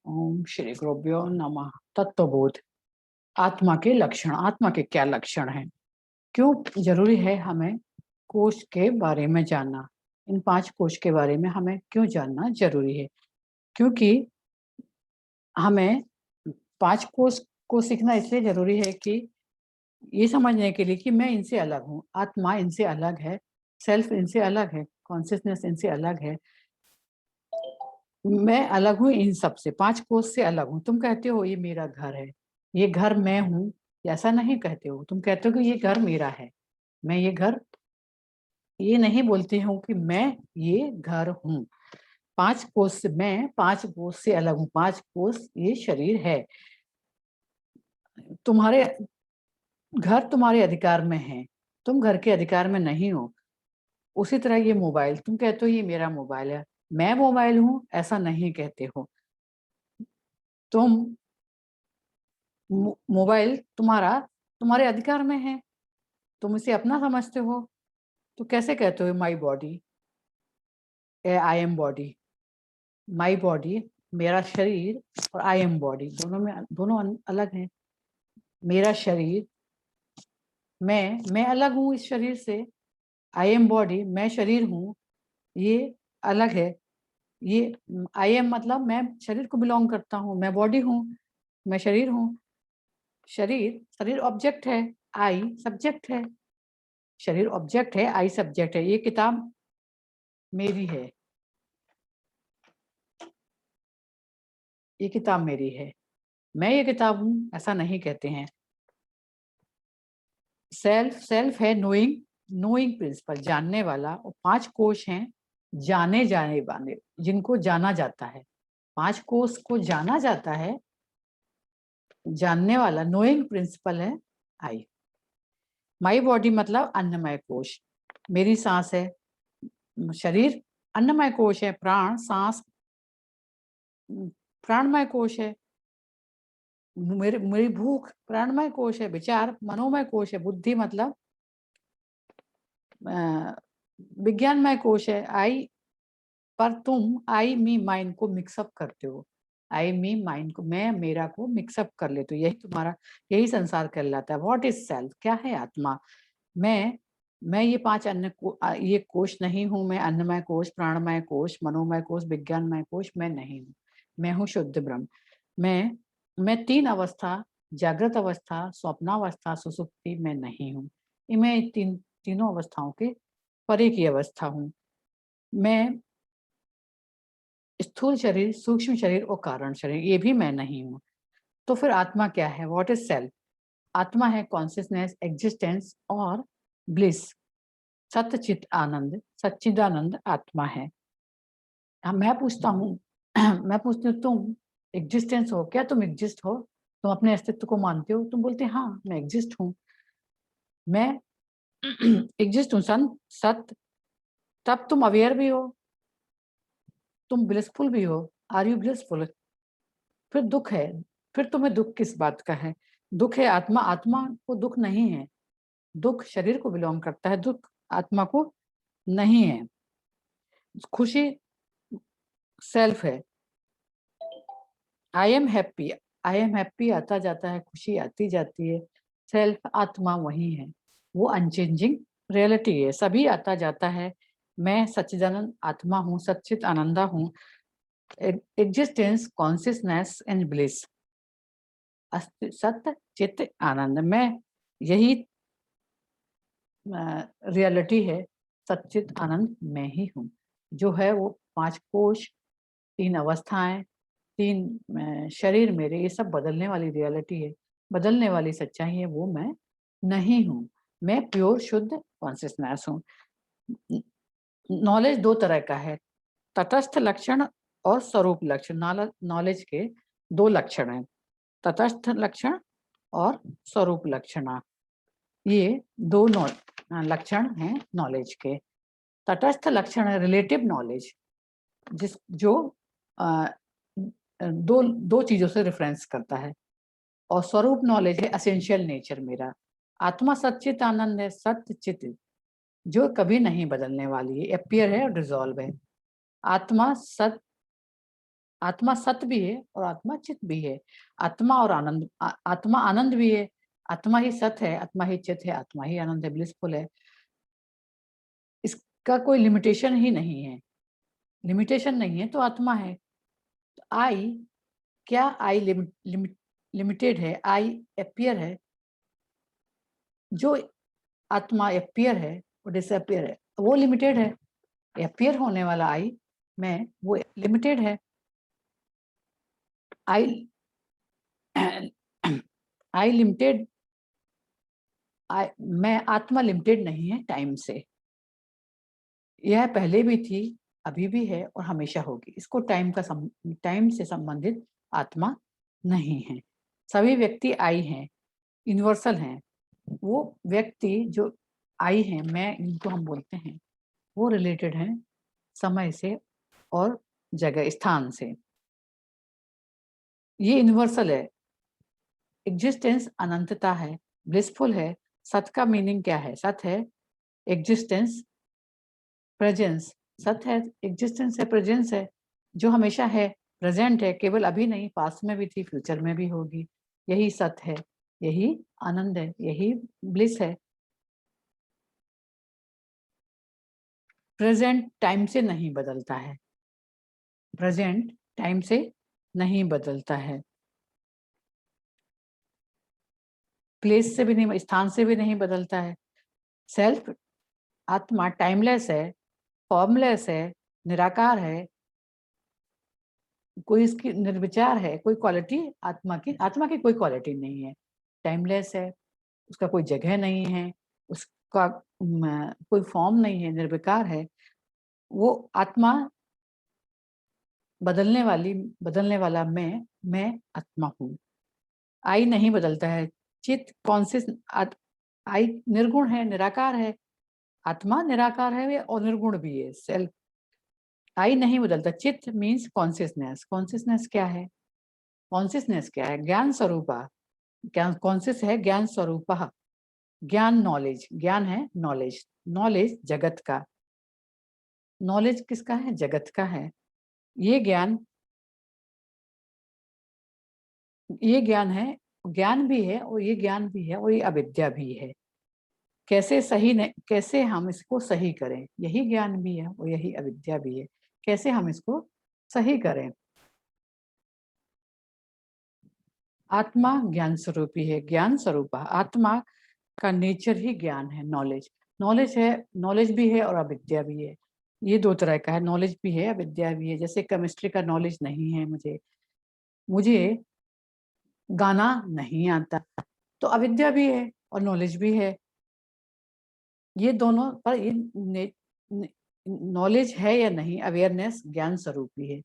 ओम श्री गुरुभ्यो नमः। तत्वबोध। आत्मा के लक्षण। आत्मा के क्या लक्षण हैं? क्यों जरूरी है हमें कोश के बारे में जानना? इन 5 कोश के बारे में हमें क्यों जानना जरूरी है? क्योंकि हमें 5 कोश को सीखना इसलिए जरूरी है कि ये समझने के लिए कि मैं इनसे अलग हूँ, आत्मा इनसे अलग है, सेल्फ इनसे अलग है, कॉन्शियसनेस इनसे अलग है। मैं अलग हूँ इन सब से, 5 कोस से अलग हूँ। तुम कहते हो ये मेरा घर है, ये घर मैं हूँ, ऐसा नहीं कहते हो। तुम कहते हो कि ये घर मेरा है, मैं ये घर, ये नहीं बोलती हूँ कि मैं ये घर हूँ। 5 कोस से मैं 5 कोस से अलग हूँ। 5 कोस ये शरीर है। तुम्हारे घर तुम्हारे अधिकार में है, तुम घर के अधिकार में नहीं हो। उसी तरह ये मोबाइल, तुम कहते हो ये मेरा मोबाइल है, मैं मोबाइल हूँ, ऐसा नहीं कहते हो तुम। मोबाइल तुम्हारे अधिकार में है, तुम इसे अपना समझते हो। तो कैसे कहते हो my body, I am body? My body मेरा शरीर, और आई एम बॉडी, दोनों अलग हैं। मेरा शरीर, मैं अलग हूँ इस शरीर से। आई एम बॉडी, मैं शरीर हूँ, ये अलग है। ये आई एम मतलब मैं शरीर को बिलोंग करता हूँ, मैं बॉडी हूँ, मैं शरीर हूँ। शरीर ऑब्जेक्ट है, आई सब्जेक्ट है। शरीर ऑब्जेक्ट है, आई सब्जेक्ट है। ये किताब मेरी है, ये किताब मेरी है, मैं ये किताब हूं, ऐसा नहीं कहते हैं। सेल्फ है नोइंग प्रिंसिपल, जानने वाला। और 5 कोश हैं जाने जाने वाले, जिनको जाना जाता है। 5 कोश को जाना जाता है, जानने वाला नोइंग प्रिंसिपल है आई। माई बॉडी मतलब अन्नमय कोश, मेरी सांस है। शरीर अन्नमय कोश है, प्राण सांस प्राणमय कोश है। मेरी भूख प्राणमय कोश है, विचार मनोमय कोश है, बुद्धि मतलब विज्ञानमय कोश है। आई पर तुम आई मी माइंड को मिक्सअप करते हो। आई मी माइंड को, मैं मेरा को मिक्सअप कर लेते हो। यही संसार कहलाता है। What is self? क्या है आत्मा? मैं ये 5 ये कोश नहीं हूं। मैं अन्नमय कोश, प्राणमय कोश, मनोमय कोश, विज्ञानमय कोश मैं नहीं हूँ। मैं हूँ शुद्ध ब्रह्म। मैं 3 अवस्था, जागृत अवस्था, स्वप्नावस्था, सुसुप्ति में नहीं हूँ। मैं तीनों अवस्थाओं के परे की अवस्था हूँ। मैं स्थूल शरीर, सूक्ष्म शरीर और कारण शरीर, ये भी मैं नहीं हूँ। तो फिर आत्मा क्या है? What is self? आत्मा है कॉन्शियसनेस, एग्जिस्टेंस और ब्लिस, सत्यचित आनंद, सच्चिदानंद आत्मा है। मैं पूछता हूँ मैं पूछती हूँ तुम एग्जिस्टेंस हो क्या? तुम एग्जिस्ट हो? तुम अपने अस्तित्व को मानते हो? तुम बोलते हाँ मैं एग्जिस्ट हूँ, मैं एग्जिस्ट हूँ सत्य। तब तुम अवेयर भी हो, तुम ब्लिसफुल भी हो। Are you blissful? फिर दुख है, फिर तुम्हें दुख किस बात का है? दुख है आत्मा को दुख नहीं है। दुख शरीर को बिलोंग करता है, दुख आत्मा को नहीं है। खुशी सेल्फ है। आई एम हैप्पी आता जाता है, खुशी आती जाती है। सेल्फ आत्मा वही है, वो अनचेंजिंग रियलिटी है, सभी आता जाता है। मैं सच्चिदानंद आत्मा हूँ, सच्चित आनंदा हूँ। एग्जिस्टेंस कॉन्शियसनेस एंड ब्लिस, सत्य चित्त आनंद, मैं यही रियलिटी है। सच्चित आनंद मैं ही हूँ। जो है वो 5 कोश, 3 अवस्थाएं, 3 शरीर मेरे, ये सब बदलने वाली रियलिटी है, बदलने वाली सच्चाई है। वो मैं नहीं हूँ। मैं प्योर शुद्ध कॉन्शियसनेस हूँ। नॉलेज 2 तरह का है, तटस्थ लक्षण और स्वरूप लक्षण। नॉलेज के 2 लक्षण हैं, तटस्थ लक्षण और स्वरूप लक्षण। ये 2 लक्षण हैं नॉलेज के। तटस्थ लक्षण है रिलेटिव नॉलेज, जो दो चीजों से रेफरेंस करता है। और स्वरूप नॉलेज है एसेंशियल नेचर मेरा। आत्मा सच्चित आनंद है, सत्य चित, जो कभी नहीं बदलने वाली है, अपीयर है और डिजॉल्व है। आत्मा सत आत्मा सत्य भी है और आत्मा चित भी है। आत्मा और आनंद, आत्मा आनंद भी है। आत्मा ही सत्य है, आत्मा ही चित है, आत्मा ही आनंद है, ब्लिसफुल है। इसका कोई लिमिटेशन ही नहीं है। लिमिटेशन नहीं है तो आत्मा है। आई, क्या आई लिमिटेड है? आई एपियर है। जो आत्मा एपियर है वो डिसअपियर है, वो लिमिटेड है। एपियर होने वाला आई मैं, वो लिमिटेड है। आई आई लिमिटेड, मैं आत्मा लिमिटेड नहीं है टाइम से। यह पहले भी थी, अभी भी है और हमेशा होगी। इसको टाइम से संबंधित आत्मा नहीं है। सभी व्यक्ति आई हैं, यूनिवर्सल हैं। वो व्यक्ति जो आई हैं, मैं इनको हम बोलते हैं, वो रिलेटेड हैं समय से और जगह स्थान से। ये यूनिवर्सल है। एग्जिस्टेंस अनंतता है, ब्लिसफुल है। सत का मीनिंग क्या है? सत है एग्जिस्टेंस, प्रेजेंस। सत है एग्जिस्टेंस है, प्रेजेंस है, जो हमेशा है, प्रेजेंट है, केवल अभी नहीं, पास्ट में भी थी, फ्यूचर में भी होगी। यही सत है, यही आनंद है, यही ब्लिस है। प्रेजेंट टाइम से नहीं बदलता है। प्रेजेंट टाइम से नहीं बदलता है, प्लेस से भी नहीं, स्थान से भी नहीं बदलता है। सेल्फ, आत्मा टाइमलेस है, फॉर्मलेस है, निराकार है। कोई इसकी निर्विचार है, कोई क्वालिटी आत्मा की कोई क्वालिटी नहीं है। टाइमलेस है, उसका कोई जगह नहीं है, उसका कोई फॉर्म नहीं है, निर्विकार है। वो आत्मा बदलने वाला मैं आत्मा हूँ। आई नहीं बदलता है। चित कॉन्सियस, आई निर्गुण है, निराकार है। आत्मा निराकार है और निर्गुण भी है। सेल्फ, आई नहीं बदलता। चित मीन्स कॉन्सियसनेस। कॉन्सियसनेस क्या है? कॉन्सियसनेस क्या है? ज्ञान स्वरूप। कॉन्सियस है ज्ञान स्वरूप। ज्ञान नॉलेज, ज्ञान है नॉलेज। नॉलेज जगत का, नॉलेज किसका है? जगत का है। ये ज्ञान है, ज्ञान भी है और ये ज्ञान भी है और ये अविद्या भी है। कैसे हम इसको सही करें? यही ज्ञान भी है और यही अविद्या भी है। कैसे हम इसको सही करें? आत्मा ज्ञान स्वरूपी है, ज्ञान स्वरूप। आत्मा का नेचर ही ज्ञान है, नॉलेज। नॉलेज है, नॉलेज भी है और अविद्या भी है। ये दो तरह का है, नॉलेज भी है, अविद्या भी है। जैसे केमिस्ट्री का नॉलेज नहीं है मुझे गाना नहीं आता, तो अविद्या भी है और नॉलेज भी है। ये दोनों पर ये नॉलेज है या नहीं, अवेयरनेस ज्ञान स्वरूप ही है।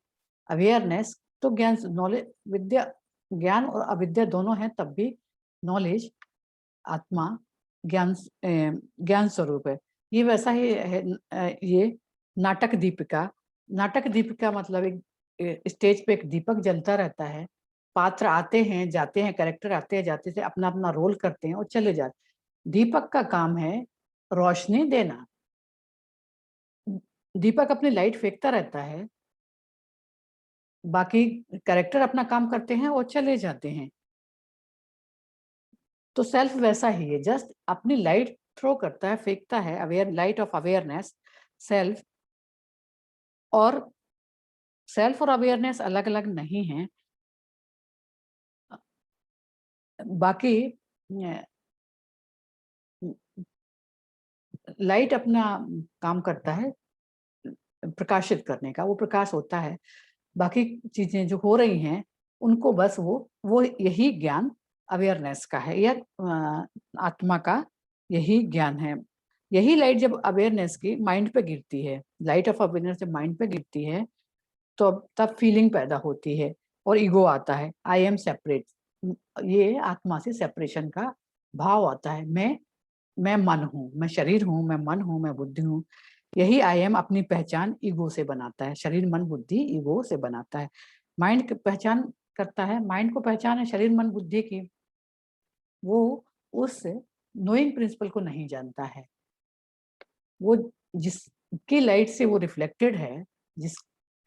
अवेयरनेस तो ज्ञान, नॉलेज, विद्या, ज्ञान और अविद्या दोनों हैं, तब भी नॉलेज, आत्मा ज्ञान स्वरूप है। ये वैसा ही है। ये नाटक दीपिका, नाटक दीपिका मतलब एक स्टेज पे एक दीपक जलता रहता है। पात्र आते हैं जाते हैं, कैरेक्टर आते हैं जाते हैं, अपना अपना रोल करते हैं और चले जाते। दीपक का काम है रोशनी देना। दीपक अपनी लाइट फेंकता रहता है, बाकी कैरेक्टर अपना काम करते हैं और चले जाते हैं। तो सेल्फ वैसा ही है, जस्ट अपनी लाइट थ्रो करता है, फेंकता है, aware, light of awareness. Self और अवेयरनेस अलग अलग नहीं है। बाकी लाइट अपना काम करता है प्रकाशित करने का, वो प्रकाश होता है। बाकी चीजें जो हो रही हैं उनको बस वो यही ज्ञान अवेयरनेस का है, या आत्मा का यही ज्ञान है। यही लाइट जब अवेयरनेस की माइंड पे गिरती है, लाइट ऑफ अवेयरनेस जब माइंड पे गिरती है, तो तब फीलिंग पैदा होती है और ईगो आता है, आई एम सेपरेट। ये आत्मा से सेपरेशन का भाव आता है। मैं मन हूँ, मैं शरीर हूँ, मैं मन हूँ, मैं बुद्धि हूँ। यही आई एम अपनी पहचान ईगो से बनाता है। शरीर मन बुद्धि ईगो से बनाता है। माइंड की पहचान करता है, माइंड को पहचान है शरीर मन बुद्धि की। वो उस नोइंग प्रिंसिपल को नहीं जानता है। वो जिसकी लाइट से वो रिफ्लेक्टेड है, जिस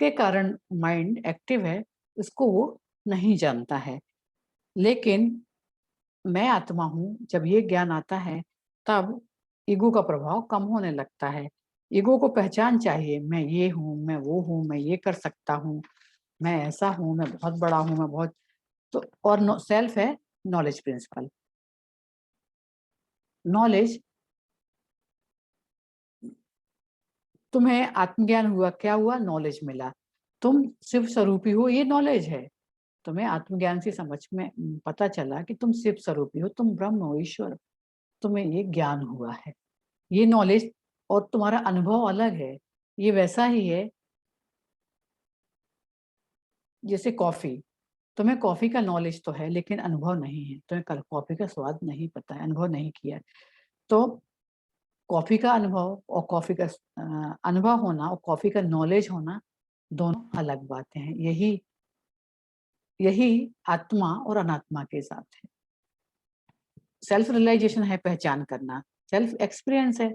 जिसके कारण माइंड एक्टिव है उसको वो नहीं जानता है। लेकिन मैं आत्मा हूँ, जब ये ज्ञान आता है तब ईगो का प्रभाव कम होने लगता है। ईगो को पहचान चाहिए, मैं ये हूँ, मैं वो हूँ, मैं ये कर सकता हूँ, मैं ऐसा हूँ, मैं बहुत बड़ा हूँ, मैं बहुत तो और सेल्फ है नॉलेज प्रिंसिपल। नॉलेज, तुम्हें आत्मज्ञान हुआ, क्या हुआ? नॉलेज मिला। तुम शिव स्वरूपी हो, ये नॉलेज है। तुम्हें आत्मज्ञान से समझ में पता चला कि तुम शिव स्वरूपी हो, तुम ब्रह्म हो, ईश्वर, तुम्हें ये ज्ञान हुआ है, ये नॉलेज। और तुम्हारा अनुभव अलग है। ये वैसा ही है जैसे कॉफी, तुम्हें कॉफी का नॉलेज तो है लेकिन अनुभव नहीं है, तुम्हें कल कॉफी का स्वाद नहीं पता है, अनुभव नहीं किया है। तो कॉफी का अनुभव और कॉफी का अनुभव होना और कॉफी का नॉलेज होना दोनों अलग बातें हैं। यही यही आत्मा और अनात्मा के साथ है। सेल्फ रियलाइजेशन है पहचान करना, सेल्फ एक्सपीरियंस है,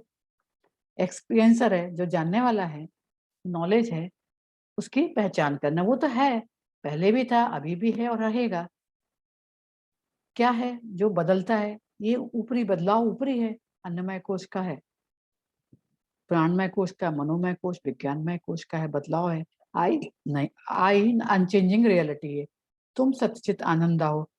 एक्सपीरियंसर है जो जानने वाला है, नॉलेज है उसकी पहचान करना। वो तो है, पहले भी था, अभी भी है और रहेगा। क्या है जो बदलता है? ये ऊपरी बदलाव ऊपरी है, अन्नमय कोश का है, प्राणमय कोश का, मनोमय कोश, विज्ञानमय कोश का है, बदलाव है। आई नहीं, आई अनचेंजिंग रियलिटी है। तुम सच्चित आनंद हो,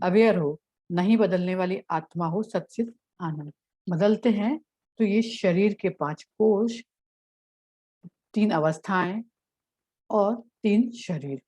अवेयर हो, नहीं बदलने वाली आत्मा हो, सच्चित आनंद। बदलते हैं तो ये शरीर के 5 कोश, 3 अवस्थाएं और 3 शरीर,